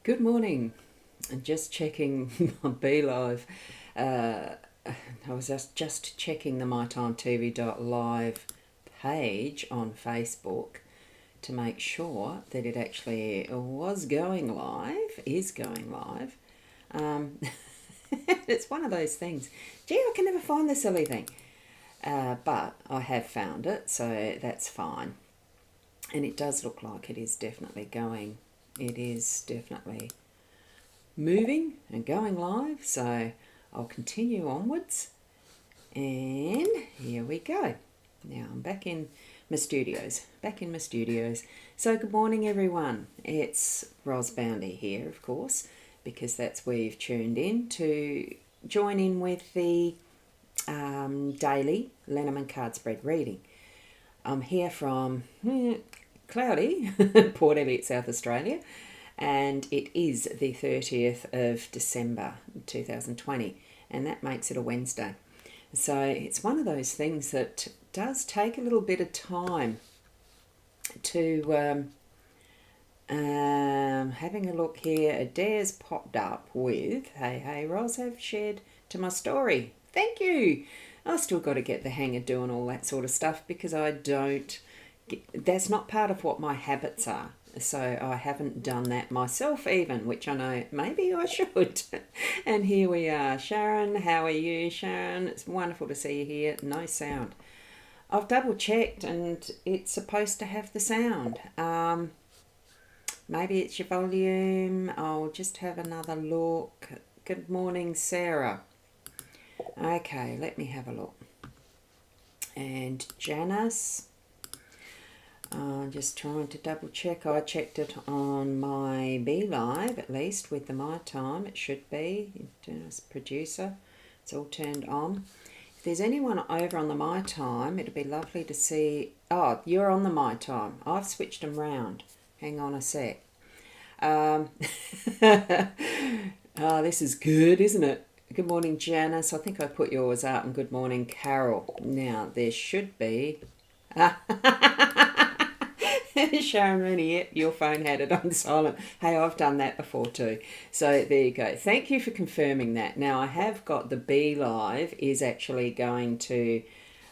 Good morning. I'm just checking my BeLive. I was just checking the mytimetv.live page on Facebook to make sure that it actually was going live, is going live. It's one of those things. Gee, I can never find the silly thing. But I have found it, so that's fine. And it does look like it is definitely going. It is definitely moving and going live, so I'll continue onwards. And here we go. Now I'm back in my studios. So good morning, everyone. It's Ros Boundy here, of course, because that's where you've tuned in to join in with the Daily Lenormand card spread reading. I'm here from cloudy Port Elliot, South Australia, and it is the 30th of December 2020, and that makes it a Wednesday. So it's one of those things that does take a little bit of time to having a look here. Adair's popped up with, hey Ros, have shared to my story. Thank you. I've still got to get the hang of doing all that sort of stuff because that's not part of what my habits are. So I haven't done that myself even, which I know maybe I should. And here we are. Sharon, how are you, Sharon? It's wonderful to see you here. No sound. I've double checked and it's supposed to have the sound. Maybe it's your volume. I'll just have another look. Good morning, Sarah. Okay, let me have a look. And Janice. Just trying to double check. I checked it on my BeLive, at least with the My Time. It should be. Producer. It's all turned on. If there's anyone over on the My Time, it'd be lovely to see. Oh, you're on the My Time. I've switched them round. Hang on a sec. This is good, isn't it? Good morning, Janice. I think I put yours up. And good morning, Carol. Now, there should be... Sharon Rooney, yep, your phone had it on silent. Hey, I've done that before too. So there you go. Thank you for confirming that. Now, I have got the BeLive is actually going to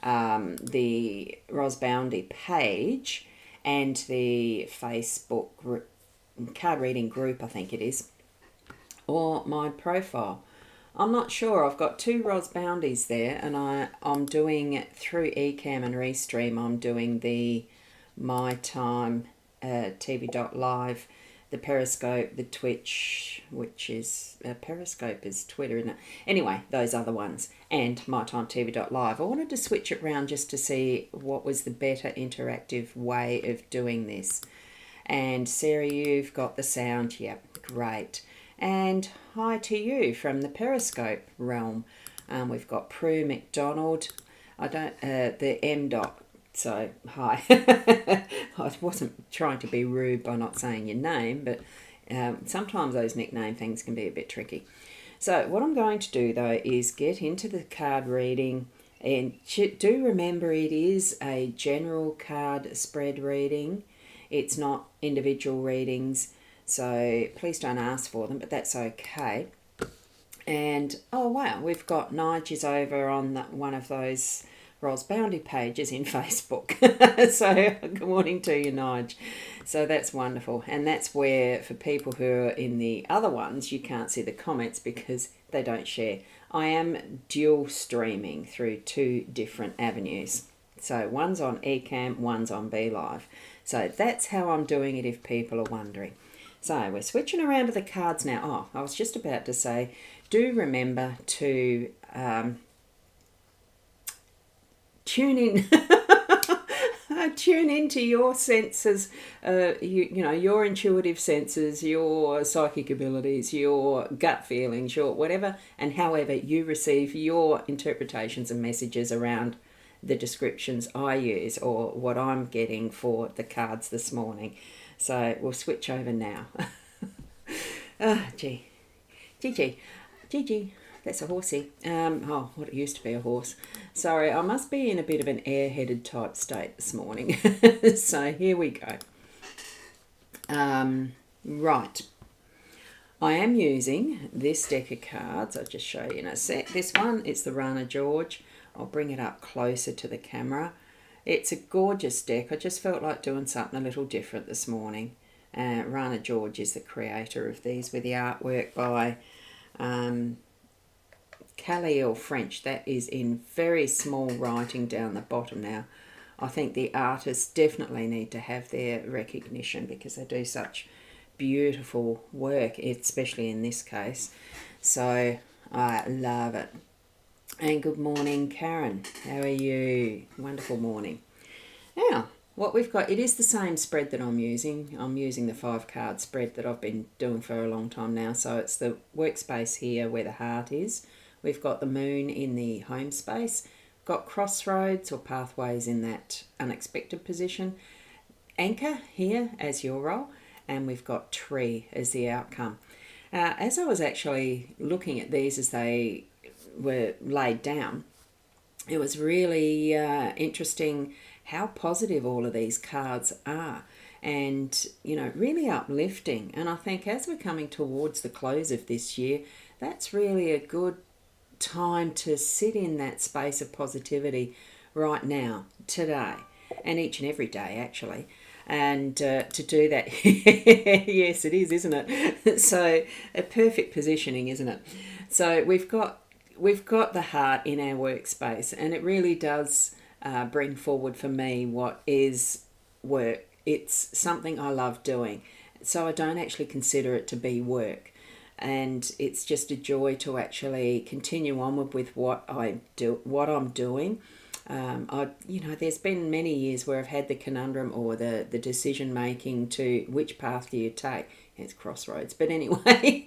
the Ros Boundy page and the Facebook card reading group, I think it is, or my profile. I'm not sure. I've got two Ros Boundies there, and I'm doing through Ecamm and Restream. I'm doing the My Time TV.live, the Periscope, the Twitch, which is Periscope is Twitter, isn't it? Anyway, those other ones, and My Time TV.live. I wanted to switch it around just to see what was the better interactive way of doing this. And Sarah, you've got the sound. Yep, great. And hi to you from the Periscope realm. We've got Prue McDonald. The M dot. So, hi. I wasn't trying to be rude by not saying your name, but sometimes those nickname things can be a bit tricky. So, what I'm going to do, though, is get into the card reading. And do remember it is a general card spread reading. It's not individual readings. So, please don't ask for them, but that's okay. And, oh, wow, we've got Nigel's over on one of those Ros Boundy pages in Facebook. So good morning to you, Nige. So that's wonderful. And that's where, for people who are in the other ones, you can't see the comments because they don't share. I am dual streaming through two different avenues. So one's on Ecamm, one's on BeLive. So that's how I'm doing it if people are wondering. So we're switching around to the cards now. Oh, I was just about to say, do remember to... tune in tune into your senses, your intuitive senses, your psychic abilities, your gut feelings, your whatever and however you receive your interpretations and messages around the descriptions I use or what I'm getting for the cards this morning. So we'll switch over now. Gigi. That's a horsey. What it used to be a horse. Sorry, I must be in a bit of an airheaded type state this morning. So here we go. Right. I am using this deck of cards. I'll just show you in a sec. This one, it's the Rana George. I'll bring it up closer to the camera. It's a gorgeous deck. I just felt like doing something a little different this morning. Rana George is the creator of these with the artwork by Khalil French. That is in very small writing down the bottom now. I think the artists definitely need to have their recognition because they do such beautiful work, especially in this case. So I love it. And good morning, Karen. How are you? Wonderful morning. Now, what we've got, it is the same spread that I'm using. I'm using the 5-card spread that I've been doing for a long time now. So it's the workspace here where the heart is. We've got the moon in the home space. Got crossroads or pathways in that unexpected position. Anchor here as your role. And we've got tree as the outcome. As I was actually looking at these as they were laid down, it was really interesting how positive all of these cards are, and really uplifting. And I think as we're coming towards the close of this year, that's really a good time to sit in that space of positivity right now, today, and each and every day actually. And to do that, yes, it is, isn't it? So a perfect positioning, isn't it? So we've got the heart in our workspace, and it really does bring forward for me what is work. It's something I love doing, so I don't actually consider it to be work, and it's just a joy to actually continue onward with what I'm doing. There's been many years where I've had the conundrum or the decision making to which path do you take. It's crossroads, but anyway,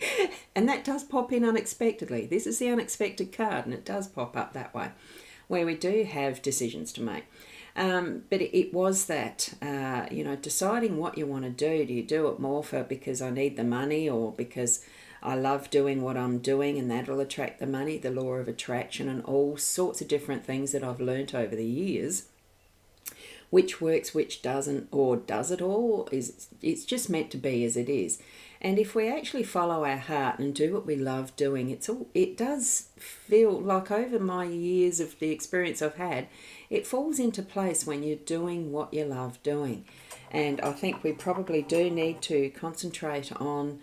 and that does pop in unexpectedly. This is the unexpected card, and it does pop up that way, where we do have decisions to make. But it was that, deciding what you want to do. Do you do it more for because I need the money, or because I love doing what I'm doing and that'll attract the money, the law of attraction, and all sorts of different things that I've learnt over the years. Which works, which doesn't, or does it all? It's just meant to be as it is. And if we actually follow our heart and do what we love doing, it does feel like, over my years of the experience I've had, it falls into place when you're doing what you love doing. And I think we probably do need to concentrate on,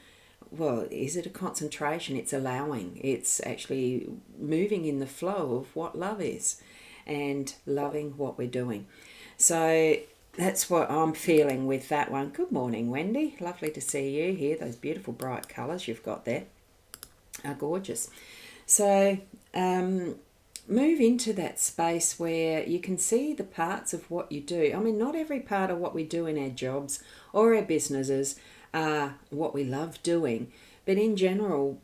well, is it a concentration? It's allowing. It's actually moving in the flow of what love is and loving what we're doing. So that's what I'm feeling with that one. Good morning, Wendy. Lovely to see you here. Those beautiful bright colours you've got there are gorgeous. So move into that space where you can see the parts of what you do. I mean, not every part of what we do in our jobs or our businesses are what we love doing. But in general,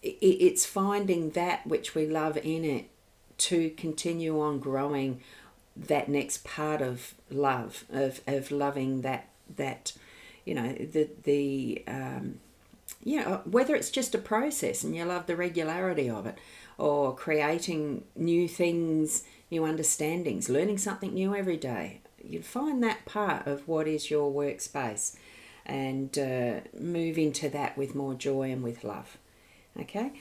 it's finding that which we love in it to continue on growing that next part of love, of loving that whether it's just a process and you love the regularity of it, or creating new things, new understandings, learning something new every day. You find that part of what is your workspace and move into that with more joy and with love. Okay?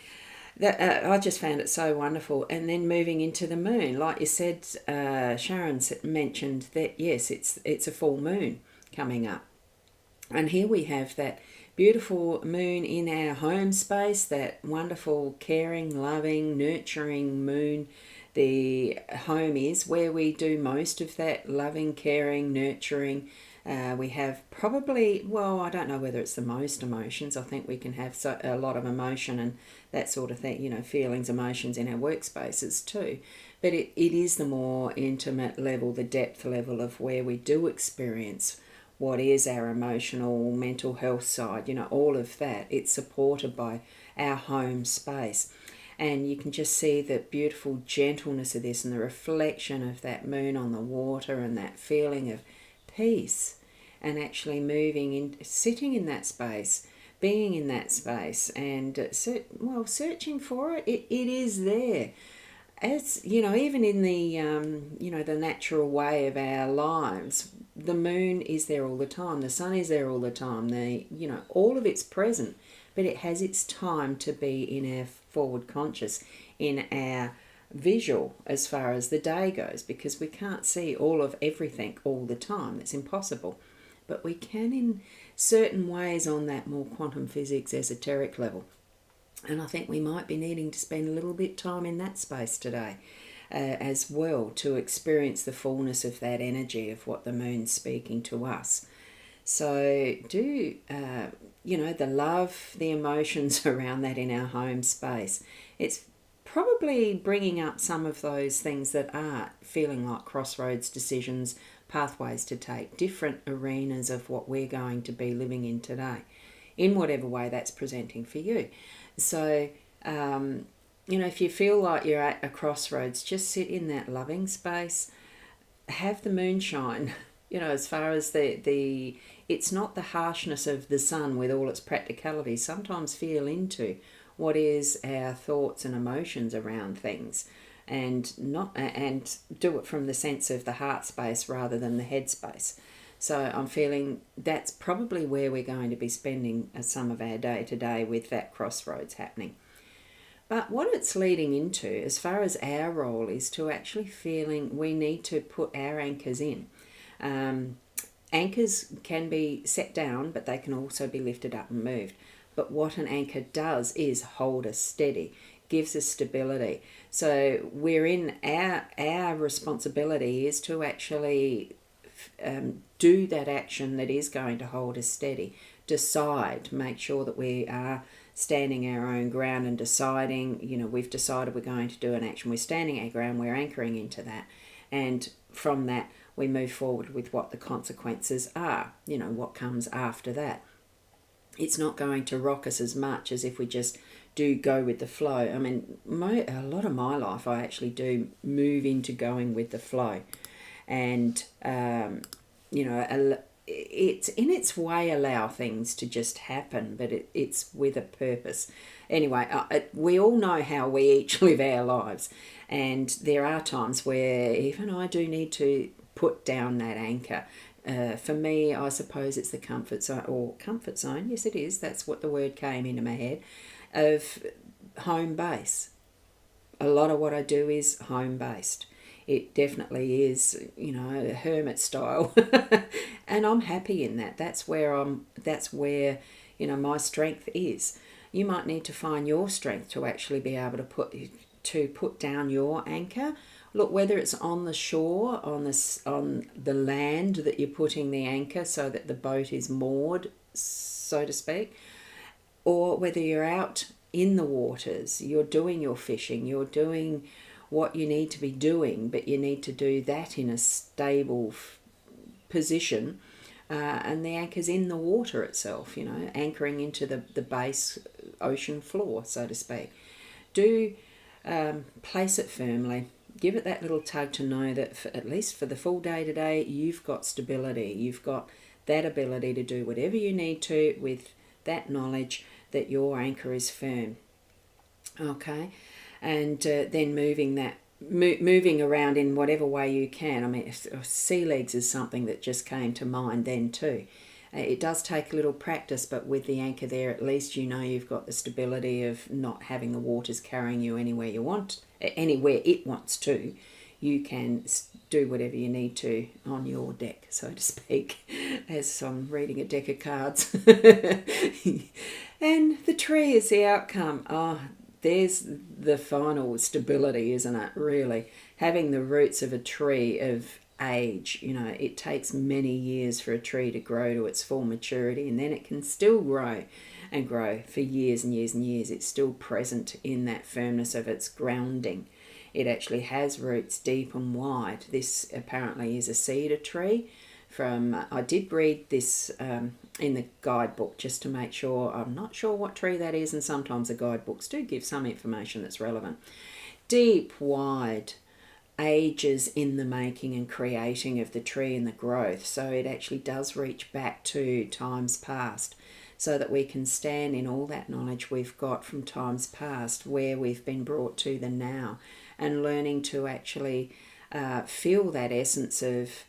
I just found it so wonderful. And then moving into the moon, like you said, Sharon mentioned that, yes, it's a full moon coming up. And here we have that beautiful moon in our home space, that wonderful, caring, loving, nurturing moon. The home is where we do most of that loving, caring, nurturing. We have probably, well, I don't know whether it's the most emotions. I think we can have a lot of emotion and that sort of thing, feelings, emotions in our workspaces too. But it is the more intimate level, the depth level of where we do experience what is our emotional, mental health side, all of that. It's supported by our home space. And you can just see the beautiful gentleness of this and the reflection of that moon on the water and that feeling of peace, and actually moving in, sitting in that space, being in that space, and searching for it. It is there. As even in the the natural way of our lives, the moon is there all the time. The sun is there all the time. All of it's present, but it has its time to be in our forward conscious, in our visual as far as the day goes, because we can't see all of everything all the time. It's impossible. But we can in certain ways on that more quantum physics esoteric level. And I think we might be needing to spend a little bit time in that space today as well, to experience the fullness of that energy of what the moon's speaking to us. So do, the love, the emotions around that in our home space. It's probably bringing up some of those things that are feeling like crossroads decisions, pathways to take, different arenas of what we're going to be living in today, in whatever way that's presenting for you. So, if you feel like you're at a crossroads, just sit in that loving space, have the moonshine, as far as the it's not the harshness of the sun with all its practicalities. Sometimes feel into what is our thoughts and emotions around things, and do it from the sense of the heart space rather than the head space. So I'm feeling that's probably where we're going to be spending some of our day today, with that crossroads happening. But what it's leading into, as far as our role, is to actually feeling we need to put our anchors in. Anchors can be set down, but they can also be lifted up and moved. But what an anchor does is hold us steady, gives us stability. So we're in our responsibility is to actually do that action that is going to hold us steady. Decide, make sure that we are standing our own ground and deciding, we've decided we're going to do an action. We're standing our ground, we're anchoring into that. And from that, we move forward with what the consequences are, what comes after that. It's not going to rock us as much as if we just do go with the flow. I mean, a lot of my life, I actually do move into going with the flow. And, it's in its way allow things to just happen, but it's with a purpose. Anyway, we all know how we each live our lives. And there are times where even I do need to put down that anchor. For me, I suppose it's the comfort zone. Yes, it is. That's what the word came into my head, of home base. A lot of what I do is home based. It definitely is, hermit style, and I'm happy in that. That's where my strength is. You might need to find your strength to actually be able to put down your anchor. Look, whether it's on the shore, on the land that you're putting the anchor so that the boat is moored, so to speak, or whether you're out in the waters, you're doing your fishing, you're doing what you need to be doing, but you need to do that in a stable position, and the anchor's in the water itself, anchoring into the base ocean floor, so to speak. Do place it firmly. Give it that little tug to know that at least for the full day today, you've got stability. You've got that ability to do whatever you need to with that knowledge that your anchor is firm. Okay? And then moving around in whatever way you can. I mean, sea legs is something that just came to mind then too. It does take a little practice, but with the anchor there, at least you've got the stability of not having the waters carrying you anywhere it wants to. You can do whatever you need to on your deck, so to speak, as I'm reading a deck of cards. And the tree is the outcome. There's the final stability, isn't it, really? Having the roots of a tree of age, it takes many years for a tree to grow to its full maturity, and then it can still grow and grow for years and years and years. It's still present in that firmness of its grounding. It actually has roots deep and wide. This apparently is a cedar tree. I did read this in the guidebook just to make sure. I'm not sure what tree that is, and sometimes the guidebooks do give some information that's relevant. Deep, wide, ages in the making and creating of the tree and the growth. So it actually does reach back to times past, so that we can stand in all that knowledge we've got from times past, where we've been brought to the now, and learning to actually feel that essence of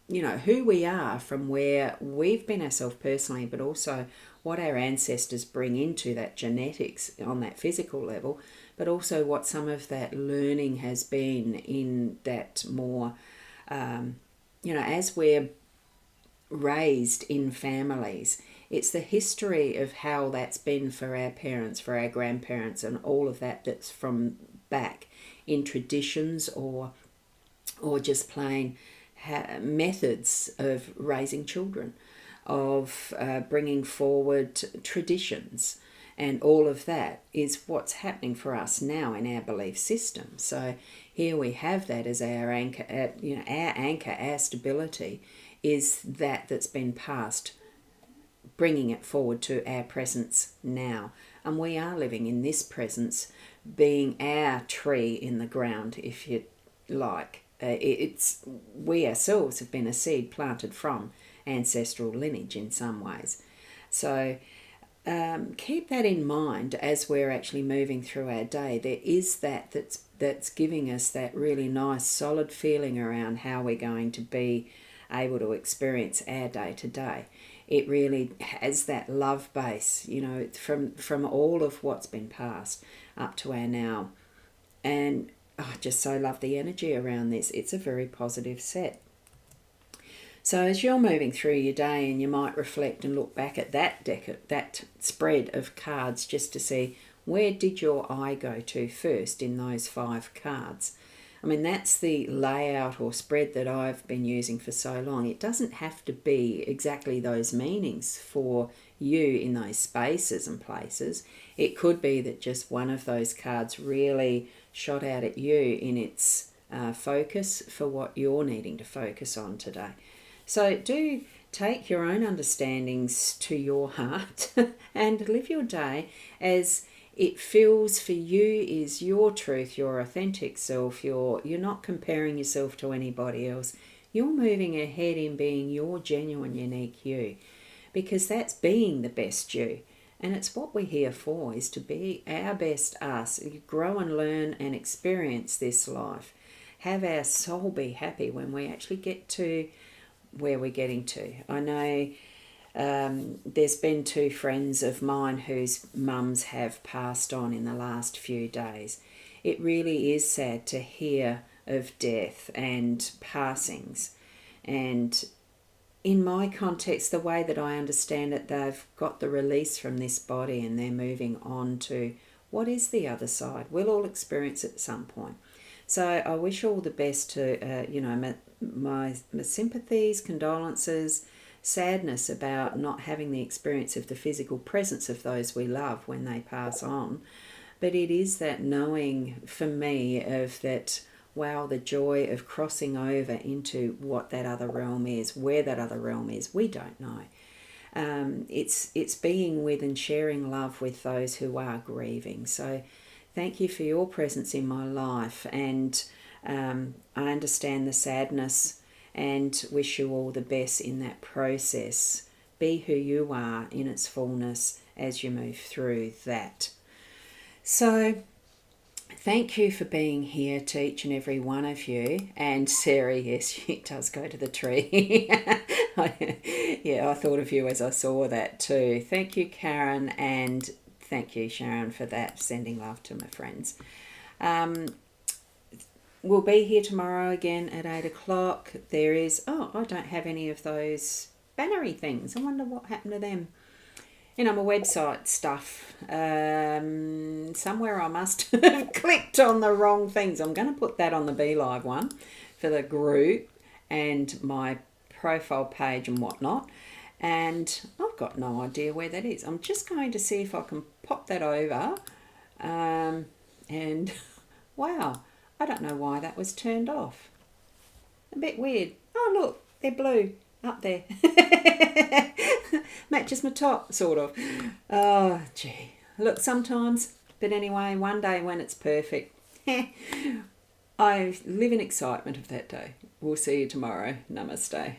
who we are from where we've been ourselves personally, but also what our ancestors bring into that genetics on that physical level, but also what some of that learning has been in that more, as we're raised in families. It's the history of how that's been for our parents, for our grandparents, and all of that that's from back in traditions or just plain methods of raising children, of bringing forward traditions, and all of that is what's happening for us now in our belief system. So here we have that as our anchor, our stability is that's been passed, bringing it forward to our presence now. And we are living in this presence, being our tree in the ground, if you like. We ourselves have been a seed planted from ancestral lineage in some ways. So keep that in mind as we're actually moving through our day. There is that's giving us that really nice solid feeling around how we're going to be able to experience our day to day. It really has that love base, from all of what's been passed up to our now. And I just so love the energy around this. It's a very positive set. So as you're moving through your day, and you might reflect and look back at that deck, that spread of cards, just to see where did your eye go to first in those 5 cards. I mean, that's the layout or spread that I've been using for so long. It doesn't have to be exactly those meanings for you in those spaces and places. It could be that just one of those cards really shot out at you in its focus for what you're needing to focus on today. So do take your own understandings to your heart and live your day as it feels for you is your truth, your authentic self. You're not comparing yourself to anybody else. You're moving ahead in being your genuine, unique you, because that's being the best you. And it's what we're here for, is to be our best us, grow and learn and experience this life. Have our soul be happy when we actually get to where we're getting to. I know there's been 2 friends of mine whose mums have passed on in the last few days. It really is sad to hear of death and passings. And in my context, the way that I understand it, they've got the release from this body and they're moving on to what is the other side. We'll all experience it at some point. So I wish all the best to, my sympathies, condolences, sadness about not having the experience of the physical presence of those we love when they pass on. But it is that knowing for me of that, wow, the joy of crossing over into what that other realm is, where that other realm is, we don't know. It's being with and sharing love with those who are grieving. So thank you for your presence in my life, and I understand the sadness and wish you all the best in that process. Be who you are in its fullness as you move through that. So thank you for being here to each and every one of you. And Sarah, yes, she does go to the tree. Yeah, I thought of you as I saw that too. Thank you, Karen, and thank you, Sharon, for that. Sending love to my friends. We'll be here tomorrow again at 8 o'clock. There is, I don't have any of those bannery things. I wonder what happened to them. My website stuff. Somewhere I must have clicked on the wrong things. I'm going to put that on the Be Live one for the group and my profile page and whatnot. And I've got no idea where that is. I'm just going to see if I can pop that over. And wow, I don't know why that was turned off. A bit weird. Oh, look, they're blue up there. Matches my top, sort of. Oh, gee. Look, sometimes. But anyway, one day when it's perfect, I live in excitement of that day. We'll see you tomorrow. Namaste.